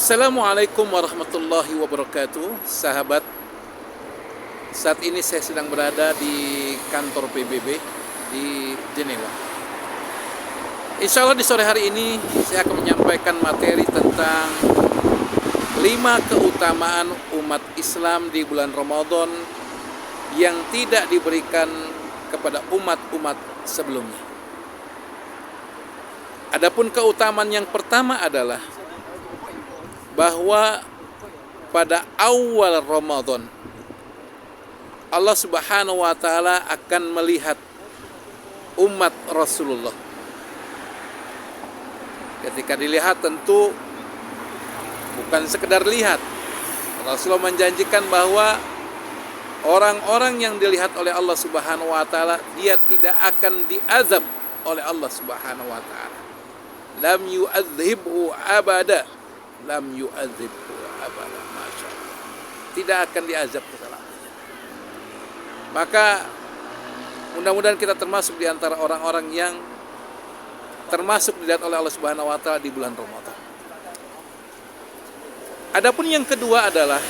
Assalamualaikum warahmatullahi wabarakatuh. Sahabat, saat ini saya sedang berada di kantor PBB di Jenewa. Insya Allah di sore hari ini saya akan menyampaikan materi tentang 5 keutamaan umat Islam di bulan Ramadan yang tidak diberikan kepada umat-umat sebelumnya. Adapun keutamaan yang pertama adalah bahwa pada awal Ramadan Allah Subhanahu wa taala akan melihat umat Rasulullah. Ketika dilihat tentu bukan sekedar lihat. Rasulullah menjanjikan bahwa orang-orang yang dilihat oleh Allah Subhanahu wa taala dia tidak akan diazab oleh Allah Subhanahu wa taala. Lam yu'adzibhu abada. Lam yu'adzibhu abada, masya Allah. Tidak akan diazab selamanya. Maka mudah-mudahan kita termasuk di antara orang-orang yang termasuk dilihat oleh Allah Subhanahu wa taala di bulan Ramadan. Adapun yang kedua adalah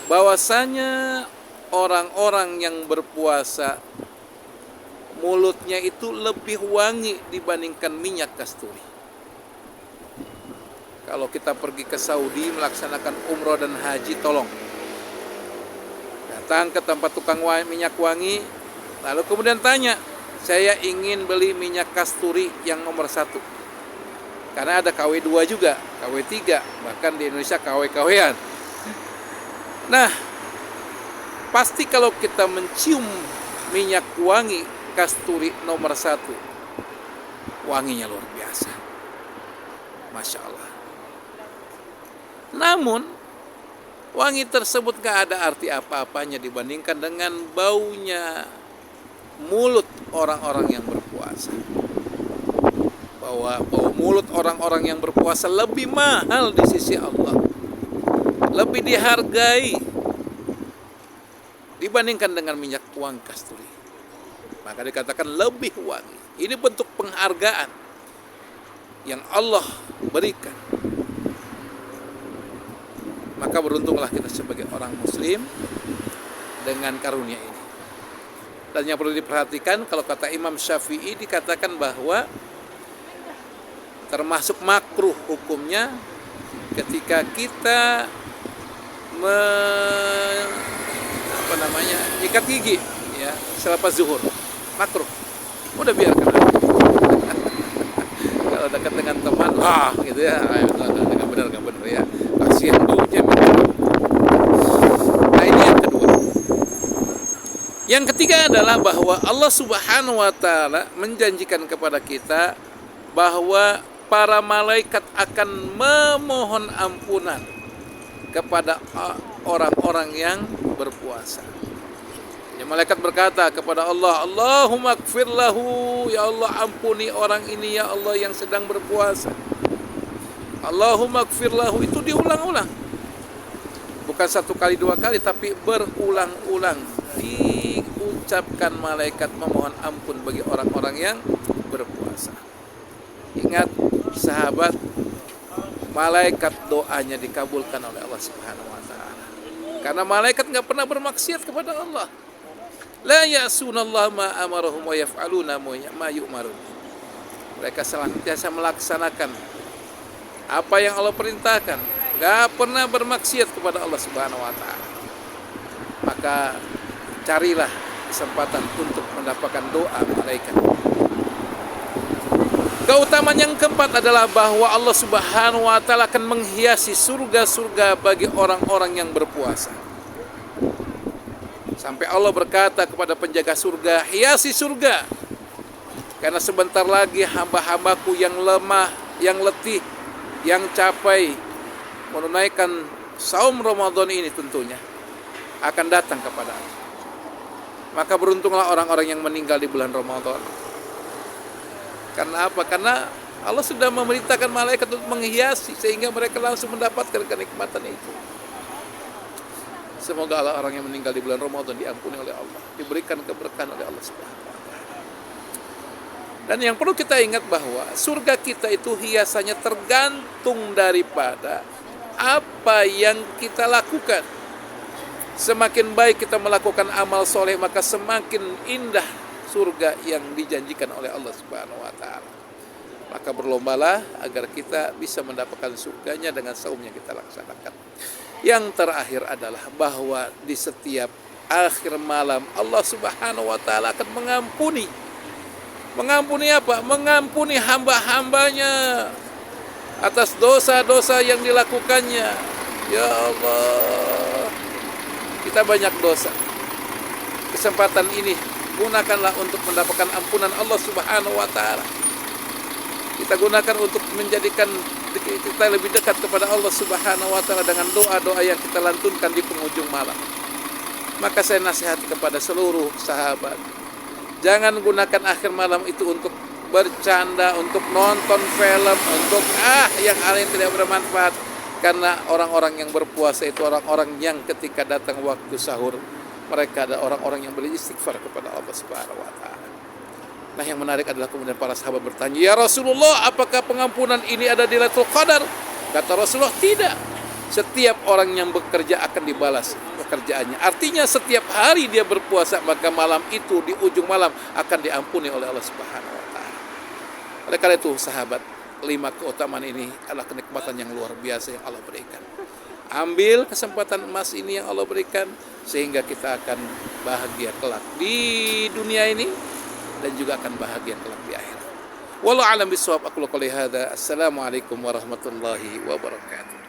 bahwasanya orang-orang yang berpuasa mulutnya itu lebih wangi dibandingkan minyak kasturi. Kalau kita pergi ke Saudi melaksanakan umroh dan haji, tolong datang ke tempat tukang minyak wangi, lalu kemudian tanya, saya ingin beli minyak kasturi yang nomor 1. Karena ada KW2 juga, KW3, bahkan di Indonesia KW-KW-an. Nah, pasti kalau kita mencium minyak wangi kasturi nomor 1, wanginya luar biasa, masya Allah. Namun wangi tersebut gak ada arti apa-apanya dibandingkan dengan baunya mulut orang-orang yang berpuasa. Bahwa bau mulut orang-orang yang berpuasa lebih mahal di sisi Allah, lebih dihargai dibandingkan dengan minyak wangi kasturi. Maka dikatakan lebih wangi. Ini bentuk penghargaan yang Allah berikan. Maka beruntunglah kita sebagai orang muslim dengan karunia ini. Dan yang perlu diperhatikan, kalau kata Imam Syafi'i dikatakan bahwa termasuk makruh hukumnya ketika kita nyikat gigi ya selepas zuhur, makruh. Udah biarkan aja. Kalau dekat dengan teman, gitu ya, nggak benar ya, kasihan duitnya. Nah, ini yang kedua. Yang ketiga adalah bahwa Allah Subhanahu wa taala menjanjikan kepada kita bahwa para malaikat akan memohon ampunan kepada orang-orang yang berpuasa. Ya, malaikat berkata kepada Allah, Allahumma gfir lahu, ya Allah ampuni orang ini ya Allah yang sedang berpuasa. Allahumma gfir lahu, itu diulang-ulang. Bukan 1 kali 2 kali, tapi berulang-ulang diucapkan malaikat memohon ampun bagi orang-orang yang berpuasa. Ingat sahabat, malaikat doanya dikabulkan oleh Allah Subhanahu wa taala. Karena malaikat enggak pernah bermaksiat kepada Allah. La ya'sunallaha ma amarahum wa yaf'aluna ma yu'marun. Mereka senantiasa melaksanakan apa yang Allah perintahkan, enggak pernah bermaksiat kepada Allah Subhanahu wa taala. Maka carilah kesempatan untuk mendapatkan doa malaikat. Keutamaan yang keempat adalah bahwa Allah Subhanahu wa taala akan menghiasi surga-surga bagi orang-orang yang berpuasa. Sampai Allah berkata kepada penjaga surga, hiasi surga, karena sebentar lagi hamba-hambaku yang lemah, yang letih, yang capek menunaikan saum Ramadan ini tentunya akan datang kepada Allah. Maka beruntunglah orang-orang yang meninggal di bulan Ramadan. Karena apa? Karena Allah sudah memerintahkan malaikat untuk menghiasi sehingga mereka langsung mendapatkan kenikmatan itu. Semoga Allah orang yang meninggal di bulan Ramadan diampuni oleh Allah, diberikan keberkahan oleh Allah Subhanahu wa taala. Dan yang perlu kita ingat bahwa surga kita itu hiasannya tergantung daripada apa yang kita lakukan. Semakin baik kita melakukan amal soleh, maka semakin indah surga yang dijanjikan oleh Allah Subhanahu wa Ta'ala. Maka berlombalah agar kita bisa mendapatkan surganya dengan saum yang kita laksanakan. Yang terakhir adalah bahwa di setiap akhir malam Allah Subhanahu wa Ta'ala akan mengampuni apa? Mengampuni hamba-hambanya atas dosa-dosa yang dilakukannya. Ya Allah, kita banyak dosa. Kesempatan ini gunakanlah untuk mendapatkan ampunan Allah Subhanahu wa Ta'ala. Kita gunakan untuk menjadikan kita lebih dekat kepada Allah Subhanahu wa Ta'ala dengan doa-doa yang kita lantunkan di penghujung malam. Maka saya nasihati kepada seluruh sahabat, jangan gunakan akhir malam itu untuk bercanda, untuk nonton film, untuk yang hal yang tidak bermanfaat. Karena orang-orang yang berpuasa itu orang-orang yang ketika datang waktu sahur, mereka ada orang-orang yang beristighfar kepada Allah Subhanahu wa Ta'ala. Nah, yang menarik adalah kemudian para sahabat bertanya, "Ya Rasulullah, apakah pengampunan ini ada di Lailatul Qadar?" Kata Rasulullah, "Tidak. Setiap orang yang bekerja akan dibalas pekerjaannya." Artinya setiap hari dia berpuasa, maka malam itu di ujung malam akan diampuni oleh Allah Subhanahu wa Ta'ala. Oleh karena itu sahabat, 5 keutamaan ini adalah kenikmatan yang luar biasa yang Allah berikan. Ambil kesempatan emas ini yang Allah berikan, sehingga kita akan bahagia kelak di dunia ini dan juga akan bahagia kelak di akhirat. Wallahu a'lam bishawab. Aku qouli hadza. Assalamualaikum warahmatullahi wabarakatuh.